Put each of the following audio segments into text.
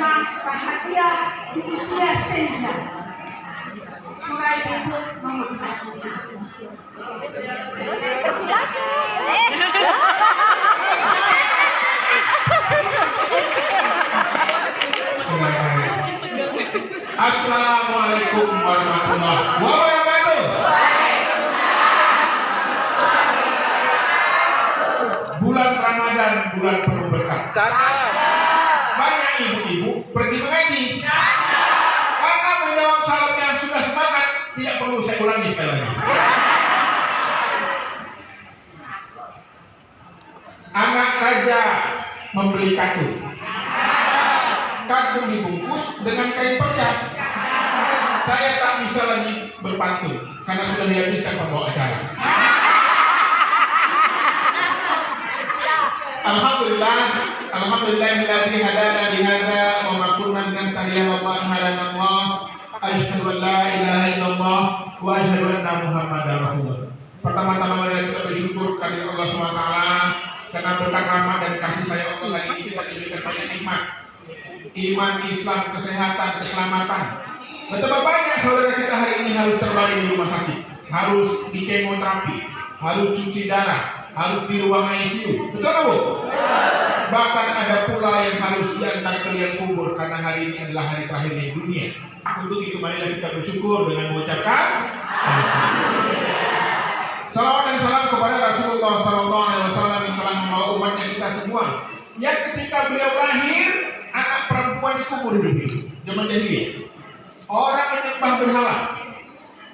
senang, bahagia di usia senja. Mulai ibu Assalamualaikum warahmatullahi wabarakatuh. Bulan Ramadan, bulan penuh berkah. Banyak ibu-ibu pergi mengaji. Karena menjawab salam yang sudah sepakat, tidak perlu saya ulangi sekali lagi. Anak raja membeli katun. Katun dibungkus dengan kain perca. Saya tak bisa lagi berpantun karena sudah dihabiskan pembawa acara. Alhamdulillahilladzi hadana li hadza wa ma kunna linahtadiya laula an hadana Allah. Asyhadu an la ilaha illallah wa asyhadu anna Muhammadar Rasulullah. Pertama-tama mari kita bersyukur kepada Allah SWT karena berkat rahmat dan kasih sayang Allah hari ini kita diberikan banyak nikmat. Iman, Islam, kesehatan, keselamatan. Betapa banyak saudara kita hari ini harus terbaring di rumah sakit, harus di kemoterapi, harus cuci darah, harus di ruang ICU. Betul tak, Bu? Bahkan ada pula yang harus diantar ke liang kubur karena hari ini adalah hari terakhir di dunia. Untuk itu marilah kita bersyukur dengan mengucapkan salawat dan salam kepada Rasulullah SAW yang telah membawa umatnya kita semua. Yang ketika beliau lahir, anak perempuan dikubur di zaman jahiliyah. Orang menyembah berhala,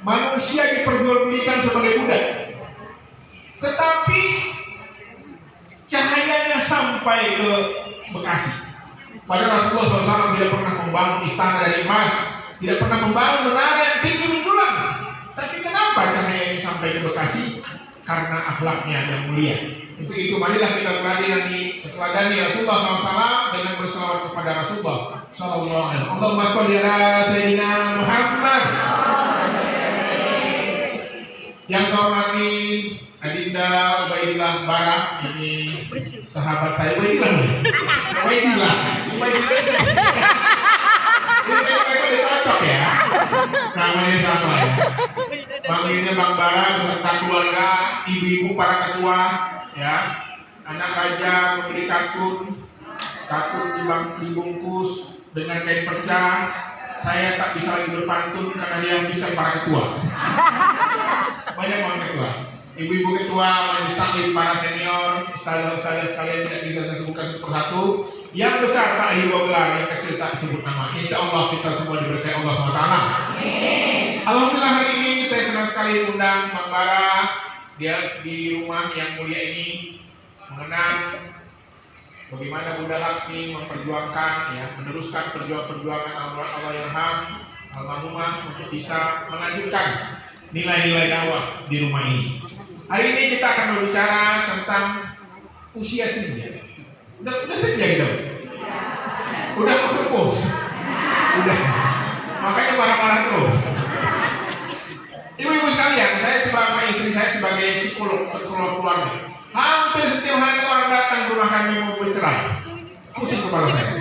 manusia diperjualbelikan sebagai budak. Tetapi cahayanya sampai ke Bekasi. Pada Rasulullah SAW tidak pernah membangun istana dari emas, tidak pernah membangun menara yang tinggi menjulang. Tapi kenapa cahayanya sampai ke Bekasi? Karena akhlaknya yang mulia. Untuk itu marilah kita teladani Rasulullah SAW dengan berselawat kepada Rasulullah SAW. Allahumma sholli ala sayyidina Muhammad. Yang saya hormati Adinda Ubaidillah Barah, ini sahabat saya. Ubaidillah. Ini cocok ya. Namanya sama ya. Panggilnya Bang Bara beserta keluarga, ibu-ibu para ketua, ya. Anak raja membeli katun dibungkus dengan kain perca. Saya tak bisa lagi berpantun karena dia habiskan para ketua. Banyak orang ketua. Ibu-ibu ketua, majelis taklim, para senior, ustazah-ustazah sekalian tidak bisa saya sebutkan satu persatu. Yang besar tak hiwa gelar, yang kecil tak disebut nama. Insya Allah kita semua diberkahi Allah SWT. Alhamdulillah hari ini saya senang sekali undang Bang Bara dia di rumah yang mulia ini mengenang bagaimana Bunda Laksmi memperjuangkan, ya, meneruskan perjuangan Allahyarham almarhumah untuk bisa melanjutkan nilai-nilai dakwah di rumah ini. Hari ini kita akan berbicara tentang usia senja. Udah senja gitu? Udah berpos? Udah. Makanya marah-marah terus. Ibu-ibu sekalian, saya sebagai istri saya sebagai psikolog keluarga. Hampir setiap hari orang datang ke rumah kami mau bercerai. Pusing kepala saya.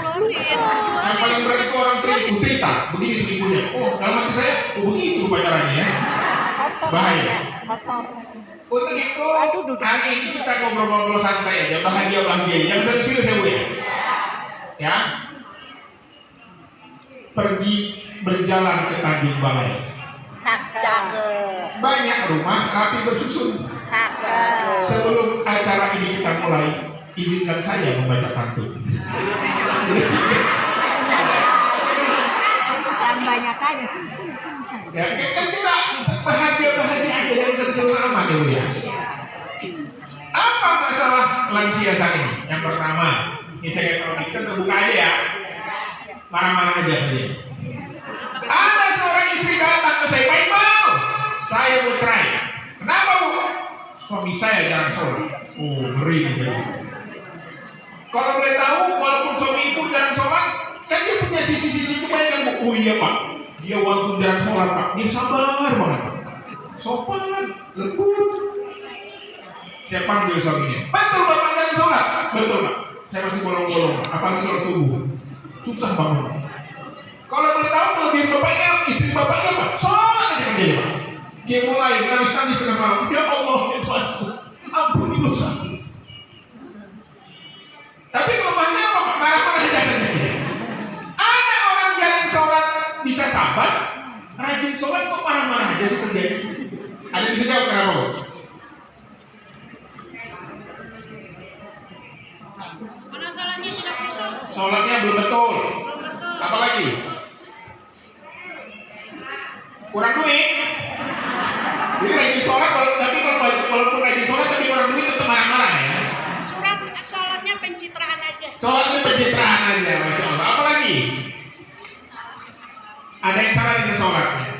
Yang paling berat itu orang selingkuh, cerita begini selingkuhnya. Oh, dalam hati saya, oh begitu pacarannya ya. Bahaya. Untuk itu, hari ini kita ngobrol-ngobrol santai aja, bahagia-bahagia. Jangan serius ya, Bu ya. Ya. Pergi berjalan ke Tanjung Balai. Cakep. Banyak rumah rapi bersusun. Cakep. Sebelum acara ini kita mulai, izinkan saya membaca pantun. Yang banyak aja sih. Ya, kan kita bahagia-bahagia aja dari satu aman ya, Bu ya. Apa masalah lansia saat ini? Yang pertama, ini saya kalau kita terbuka aja ya. Marah-marah aja tadi. Ada seorang istri datang ke saya, Pak Iqbal, saya mau cerai. Kenapa, Bu? Suami saya jarang sholat. Oh, ngeri gitu. Kalau boleh tahu, walaupun suami ibu jarang sholat, kan dia punya sisi-sisi kebaikan, Bu. Oh iya, Pak. Dia walaupun jarang sholat, Pak, dia sabar banget. Sopan, lembut. Saya panggil suaminya. Betul, Bapak jarang sholat? Betul, Pak. Saya masih bolong-bolong. Apalagi sholat subuh. susah bangun. Kalau boleh tahu kelebihan bapaknya, istri bapaknya apa? Sholat aja kan dia Pak. Dia mulai nangis-nangis tengah malam. Ya Allah, ya Tuhanku, ampuni dosa. Tapi kelemahannya apa Pak? Marah-marah aja kan dia. Ada orang jarang sholat bisa sabar, rajin sholat kok marah-marah aja sih terjadi. Ada yang bisa jawab kenapa Bu? Mana sholatnya tidak khusyuk. Sholatnya belum betul. Belum betul. Apa lagi? Kurang duit. Jadi rajin sholat, tapi walaupun rajin sholat tapi kurang duit tetap marah-marah ya. Sholatnya pencitraan aja. Sholatnya pencitraan aja, masya Allah. Apa lagi? Ada yang salah dengan sholatnya.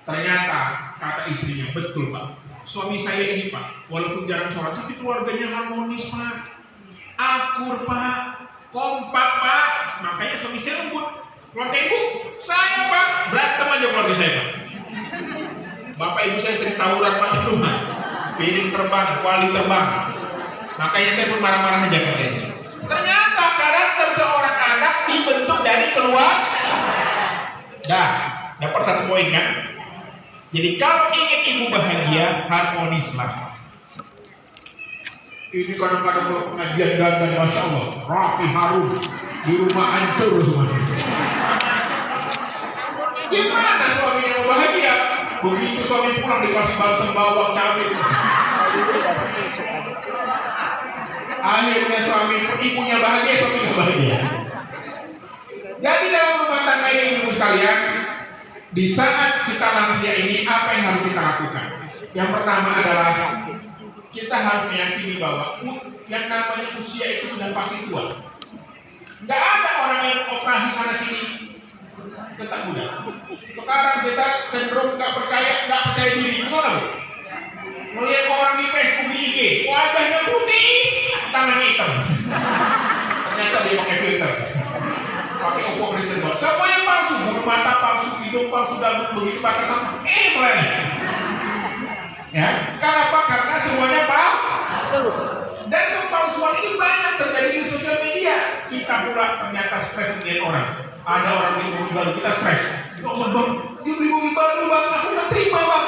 Ternyata kata istrinya, betul Pak. Suami saya ini Pak, walaupun jarang sholat tapi keluarganya harmonis Pak, akur Pak, kompak Pak. Makanya suami saya lembut. Keluarga ibu, saya Pak, berantem aja keluarga saya Pak. Bapak ibu saya sering tawuran Pak di rumah, piring terbang, kuali terbang. Makanya saya pun marah-marah aja katanya. Ternyata karakter seorang anak dibentuk dari keluarga. Dah, dapat satu poin kan? Jadi kalau ingin ibu bahagia, harmonislah. Ini kadang-kadang kalau pengajian dandan, masya Allah, rapi harum, di rumah hancur semuanya. Gimana suaminya mau bahagia? Begitu suami pulang dikasih balsam bawang cabai. Akhirnya suami, ibunya bahagia, suami nggak bahagia. Jadi dalam rumah tangga ini ibu sekalian, di saat kita lansia ini apa yang harus kita lakukan? Yang pertama adalah kita harus meyakini bahwa yang namanya usia itu sudah pasti tua. Nggak ada orang yang operasi sana sini tetap muda. Sekarang kita cenderung nggak percaya diri, betul nggak? Melihat orang di Facebook, di IG, wajahnya putih, tangannya hitam. Ternyata dia pakai filter, pakai Oppo Kristen Bot. Semuanya palsu, mata palsu, hidung palsu, dan begitu bahkan sama meleleh. Ya, kenapa? Karena semuanya palsu. Dan kepalsuan ini banyak terjadi di sosial media. Kita pula ternyata stres dengan orang. Ada orang beli mobil baru, kita stres. Ya Allah bang, dia beli mobil baru bang, aku nggak terima bang.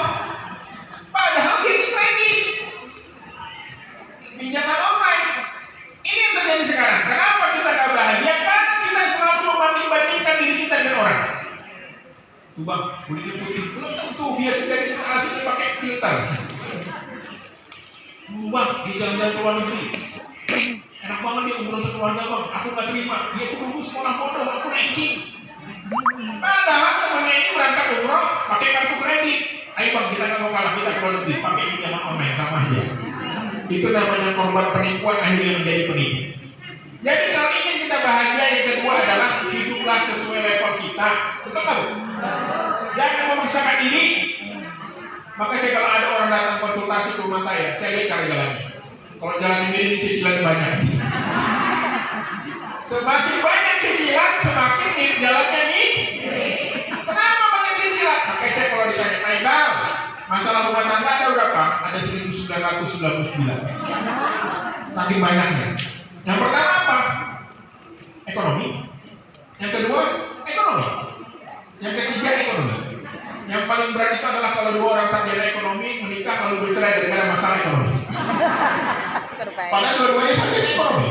Padahal dia di kredit, pinjaman online. Ini yang terjadi sekarang. Kenapa kita nggak bahagia? Karena kita selalu membandingkan diri kita dengan orang. Tuh bang, kulitnya putih, belum tentu biasa dari kita aslinya pakai filter. Tuh bang, di jalan-jalan ke luar negeri, enak banget dia umroh sekeluarga bang. Aku nggak terima. Dia tuh dulu sekolah bodoh, aku ranking. Padahal temannya ini berangkat umroh pakai kartu kredit. Ayo bang, kita nggak mau kalah, kita ke luar negeri pakai pinjaman online sama aja. Itu namanya korban penipuan, akhirnya menjadi penipu. Jadi kalau ingin kita bahagia, yang kedua adalah hiduplah sesuai level kita. Betul nggak? Jangan memaksakan diri. Maka saya kalau ada orang datang konsultasi ke rumah saya lihat cara jalannya. Kalau jalan ini cicilan banyak. Semakin banyak cicilan, semakin jalannya nih. Kenapa banyak cicilan? Makanya saya kalau ditanya, Aibal, masalah rumah tangga ada berapa? Ada 1999. Saking banyaknya. Yang pertama apa? Ekonomi. Yang kedua, ekonomi. Yang ketiga, ekonomi. Yang paling berat itu adalah kalau dua orang sarjana ekonomi menikah kalau bercerai gara-gara masalah ekonomi. Padahal dua-duanya sarjana ekonomi.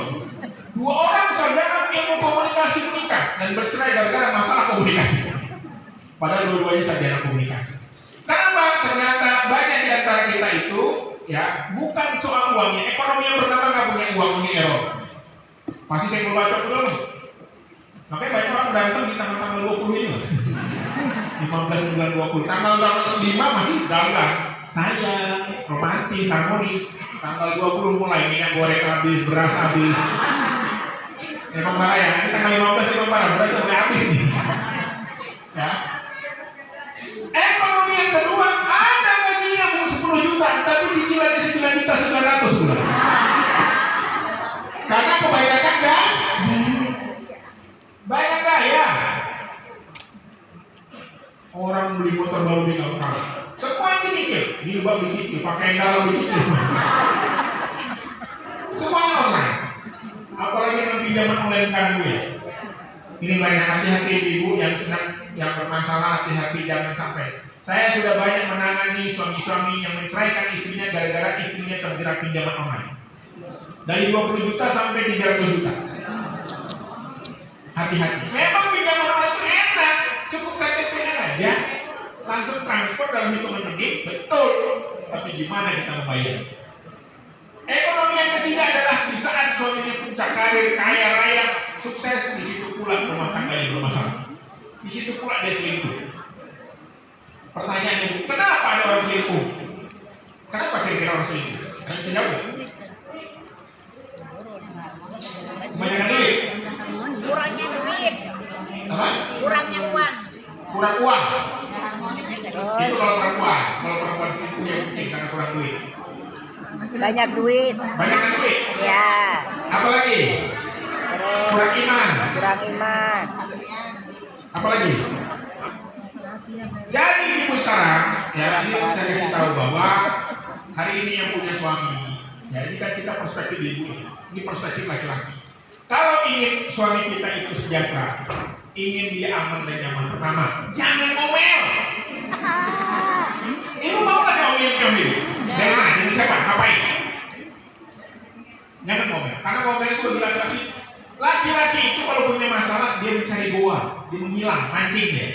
Dua orang sarjana ilmu komunikasi menikah dan bercerai gara-gara masalah komunikasi. Padahal dua-duanya sarjana komunikasi. Kenapa? Ternyata banyak di antara kita itu ya bukan soal uangnya. Ekonomi yang pertama nggak punya uang, ini error. Masih saya mau baca dulu. Makanya banyak orang berantem di tanggal 20 ini. 15 bulan 20. Tanggal 5 masih gagal. Sayang, romantis, harmonis. Tanggal 20 mulai minyak goreng habis, beras habis. Emang marah ya, ini tanggal 15 emang marah, beras udah habis nih. Ya. Ekonomi yang kedua, ada gajinya 10 juta, tapi cicilannya 9.900.000 bulan. Karena kebanyakan kan banyak gaya. Orang beli motor baru di Kalkar, semua dicicil, jilbab dicicil, pakaian dalam dicicil. Semuanya online. Apalagi dengan pinjaman online sekarang gue. Ini banyak, hati-hati ibu yang sedang yang bermasalah, hati-hati jangan sampai. Saya sudah banyak menangani suami-suami yang menceraikan istrinya gara-gara istrinya terjerat pinjaman online. Dari 20 juta sampai 300 juta. Hati-hati. Memang pinjaman online itu enak, cukup KTP aja, langsung transfer dalam hitungan detik, betul. Tapi gimana kita membayar? Ekonomi yang ketiga adalah di saat suaminya puncak karir, kaya raya, sukses, di situ pula rumah tangganya bermasalah. Di situ pula dia selingkuh. Pertanyaannya, Bu, kenapa ada orang selingkuh? Kenapa kira-kira orang selingkuh? Kalian bisa jawab? Kebanyakan duit. Kurangnya duit. Apa? Kurangnya uang. Kurang uang. Terus Itu kalau perempuan. Kalau perempuan selingkuh yang penting karena kurang duit. banyak duit. Banyak duit. Ya. Apa lagi? Terus Kurang iman. kurang iman. Apa lagi? Jadi ibu sekarang, ya ini saya kasih tahu bahwa hari ini yang punya suami, ya ini kan kita perspektif ibu, ini perspektif laki-laki. Kalau ingin suami kita itu sejahtera, ingin dia aman dan nyaman, pertama, jangan ngomel. Ibu mau nggak ngomel? Dari mana? Dari siapa? Ngapain? Jangan ngomel, karena ngomel itu bagi laki-laki. Laki-laki itu kalau punya masalah dia mencari goa, dia menghilang, mancing ya.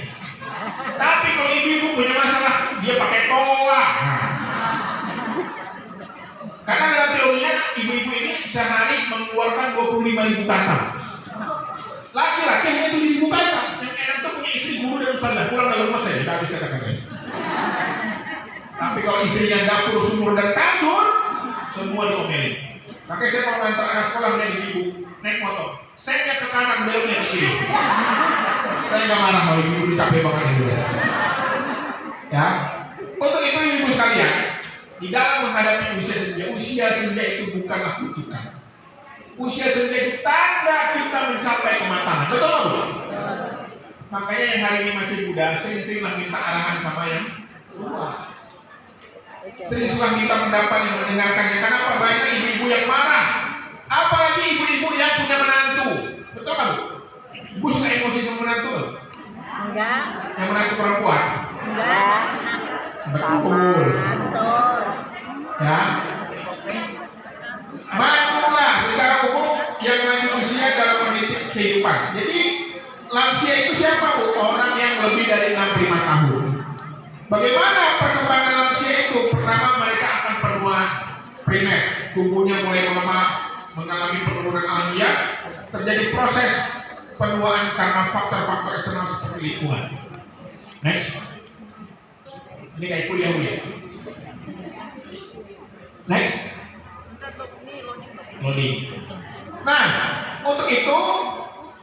Tapi kalau ibu punya masalah, dia pakai toa. Nah. Karena dalam teorinya ibu-ibu ini sehari mengeluarkan 25.000 kata. Laki-laki hanya 7.000 kata. Yang enak tuh punya istri guru dan ustazah, pulang dari rumah saya, habis kata-kata. Tapi kalau istrinya dapur, sumur dan kasur, semua diomelin. Makanya saya mau ngantar anak sekolah menjadi ibu naik motor, setnya ke kanan, beloknya ke kiri. Saya nggak marah kalau ibu capek banget itu ya. Untuk itu ibu sekalian, di dalam menghadapi usia senja itu bukanlah kutukan. Usia senja itu tanda kita mencapai kematangan. Betul nggak Bu? Makanya yang hari ini masih muda, sering-seringlah minta arahan sama yang tua. Sering-seringlah minta pendapat yang mendengarkannya. Kenapa banyak ibu-ibu yang marah? Apalagi ibu-ibu yang punya menantu. Betul nggak Bu? Ibu suka emosi sama menantu? Enggak. Yang menantu perempuan? Enggak. Betul. Betul. Ya. Maklumlah secara umum yang lanjut usia dalam mendidik kehidupan. Jadi lansia itu siapa Bu? Orang yang lebih dari 65 tahun. Bagaimana perkembangan lansia itu? Pertama mereka akan penuaan primer, tubuhnya mulai melemah, mengalami penurunan alamiah, terjadi proses penuaan karena faktor-faktor eksternal seperti lingkungan. Next. Ini kayak kuliah ya. Next. Loading. Nah, untuk itu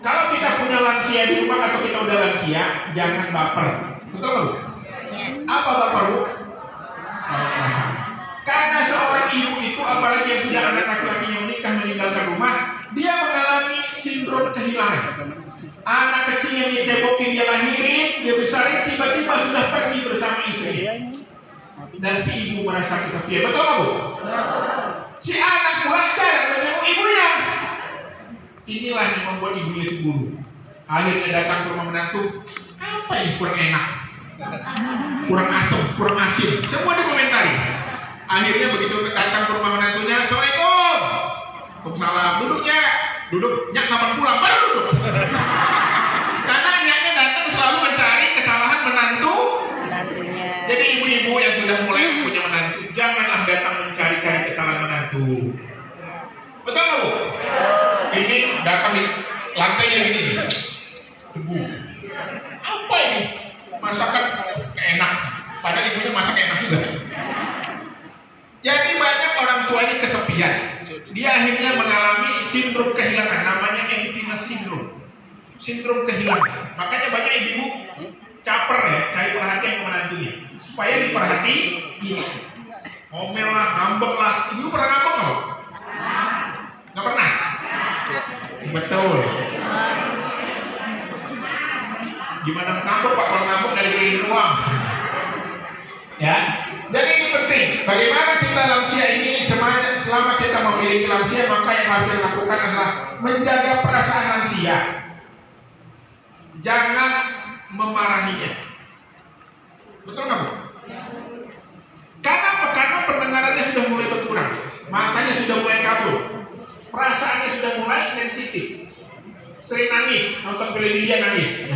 kalau kita punya lansia di rumah atau kita udah lansia, jangan baper. Betul nggak Bu? Apa baper Bu? Kalau perasaan. Karena seorang ibu itu, apalagi yang sudah anak laki-laki yang menikah meninggalkan rumah, dia mengalami sindrom kehilangan. Anak kecil yang dicebokin dia lahirin, dia besarin, tiba-tiba sudah pergi bersama istrinya. Dan si ibu merasa kesepian. Betul nggak Bu? Si anak belajar menjenguk ibunya. Inilah yang membuat ibunya cemburu. Akhirnya datang ke rumah menantu. Apa ini kurang enak? Kurang asam, kurang asin. Semua dikomentari. Akhirnya begitu datang ke rumah menantunya, Assalamualaikum. Waalaikumsalam. Duduknya, duduknya kapan pulang? Baru duduk. Karena niatnya datang selalu mencari kesalahan menantunya. Jadi ibu-ibu yang sudah mulai punya menantu, janganlah datang mencari-cari kesalahan menantu. Betul nggak Bu? Ini datang di lantainya sini. Debu. Apa ini? Masakan enak. Padahal ibunya masak enak juga. Jadi banyak orang tua ini kesepian. Dia akhirnya mengalami sindrom kehilangan, namanya emptiness syndrome. Sindrom kehilangan. Makanya banyak ibu caper ya, cari perhatian ke menantunya supaya diperhatiin. Ngomel lah, ngambek lah. Ibu pernah ngambek nggak? Nggak pernah? Betul. Gimana ngambek Pak? Kalau ngambek dari kiri doang. Ya, jadi ini penting. Bagaimana kita lansia ini selama kita memiliki lansia, maka yang harus dilakukan adalah menjaga perasaan lansia. jangan memarahinya. Betul nggak Bu? Karena pendengarannya sudah mulai berkurang, matanya sudah mulai kabur, perasaannya sudah mulai sensitif, sering nangis, nonton film India nangis.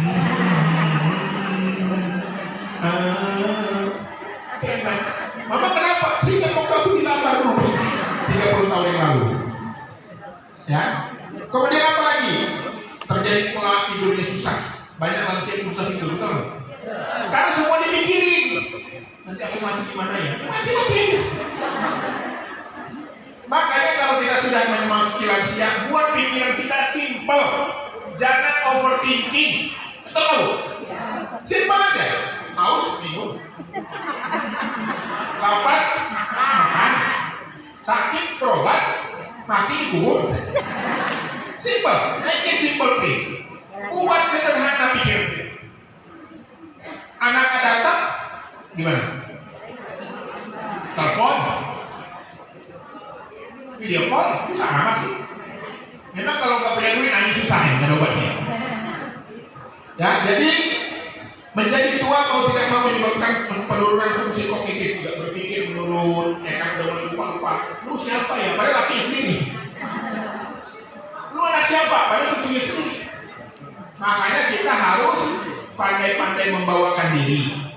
Mama kenapa? Teringat waktu aku dilamar dulu 30 tahun yang lalu. Ya. Kemudian apa lagi? Terjadi pola tidurnya susah. Banyak lansia yang susah tidur, betul? Karena semua dipikirin. Nanti aku mati gimana ya? Mati aja. Makanya kalau kita sudah memasuki lansia, buat pikiran kita simple. Jangan overthinking. Betul? Simple aja. Haus, minum. Lapar, makan. Sakit, berobat. Mati, dikubur. Simple. Make it simple, please. Buat sederhana pikiran. Anak datang, gimana? Telepon, video call, sama sih. Memang kalau nggak punya duit, nangis susah ya, nggak obatnya. Ya, jadi menjadi tua kalau tidak mau menyebabkan penurunan fungsi kognitif, nggak berpikir menurun, kan udah mulai lupa-lupa. Lu siapa ya? Padahal laki sendiri. Lu anak siapa? Padahal cucunya sendiri. Makanya kita harus pandai-pandai membawakan diri.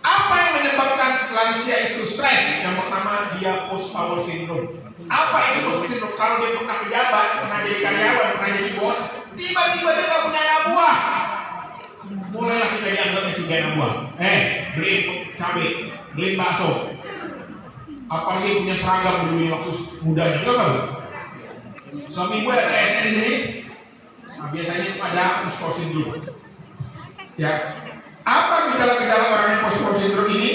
Apa yang menyebabkan lansia itu stres? Yang pertama, dia post power syndrome. Apa itu post power syndrome? Kalau dia pernah pejabat, pernah jadi karyawan, pernah jadi bos, tiba-tiba dia nggak punya anak buah. Mulailah kita dianggapnya sebagai anak buah. Beli cabai, beli bakso. Apalagi punya seragam dulu waktu mudanya, enggak tahu? Suami gue ada ASN di sini. Nah, biasanya itu ada post power syndrome. Ya, apa gejala-gejala orang yang post power syndrome ini?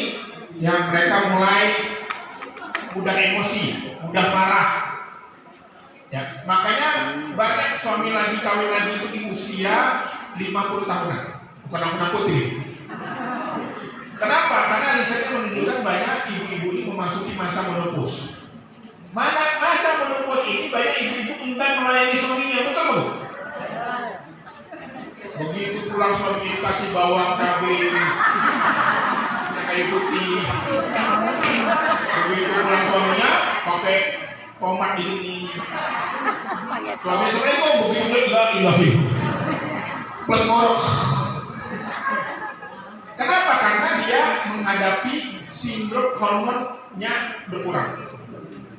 Yang mereka mulai mudah emosi, mudah marah. Ya, makanya banyak suami lagi kawin lagi itu di usia 50 tahunan. Bukan aku nakutin. Kenapa? Karena risetnya menunjukkan banyak ibu-ibu ini memasuki masa menopause. Masa menopause ini banyak ibu-ibu enggan melayani suaminya, betul nggak, Bu? Begitu pulang suami kasih bawang, cabai, kayu putih. Begitu pulang suaminya pakai tomat di sini. Suami assalamualaikum, begitu ilahi. Plus ngorok. Kenapa? Karena dia menghadapi sindrom hormonnya berkurang.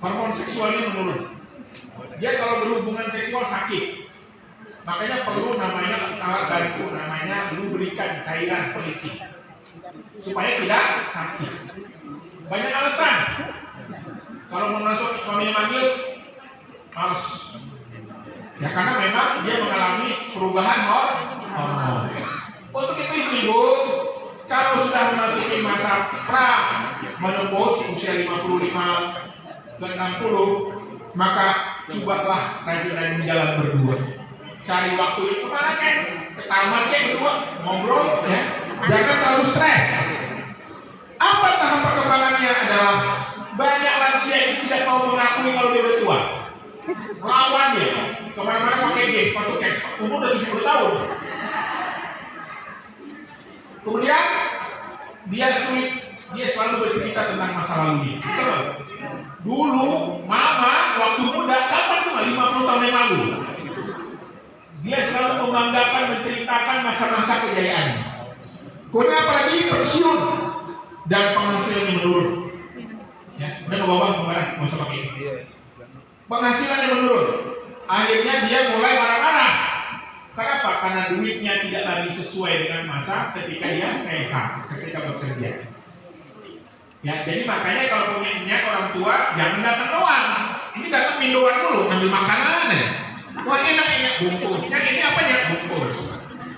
Hormon seksualnya menurun. Dia kalau berhubungan seksual sakit. Makanya perlu namanya alat bantu, namanya lubrikan cairan pelicin supaya tidak sakit. Banyak alasan. Kalau mau masuk suami manggil, harus. Ya karena memang dia mengalami perubahan hormon. Untuk itu ibu, kalau sudah memasuki masa pra menopause usia 55 ke 60, maka cobalah rajin-rajin jalan berdua. Cari waktu itu kemana kan? Ke taman kan berdua ngobrol ya. Jangan terlalu stres. Apa tahap perkembangannya adalah banyak lansia itu tidak mau mengakui kalau dia udah tua. Lawan dia. Kemana-mana pakai games, sepatu cash. Umur udah 70 tahun. Kemudian dia selalu bercerita tentang masa lalunya. Betul? Dulu mama waktu muda kapan tuh 50 tahun yang lalu. Dia selalu membanggakan menceritakan masa-masa kejayaan. Kemudian apalagi pensiun dan penghasilannya menurun. Ya, udah ke bawah kemana? Nggak usah pakai itu. Penghasilannya menurun. Akhirnya dia mulai marah-marah. Kenapa? Karena duitnya tidak lagi sesuai dengan masa ketika dia sehat, ketika bekerja. Ya, jadi makanya kalau punya minyak orang tua jangan datang doang. Ini datang mindoan dulu, ngambil makanan ya. Wah enak bungkusnya, ini apa ya bungkus.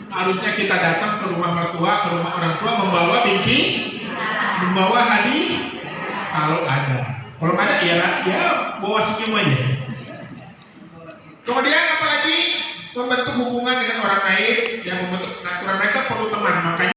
Harusnya kita datang ke rumah mertua, ke rumah orang tua membawa bingki, membawa hadiah kalau ada. Kalau ada ya bawa senyum aja. Kemudian apalagi membentuk hubungan dengan orang lain, yang membentuk aturan mereka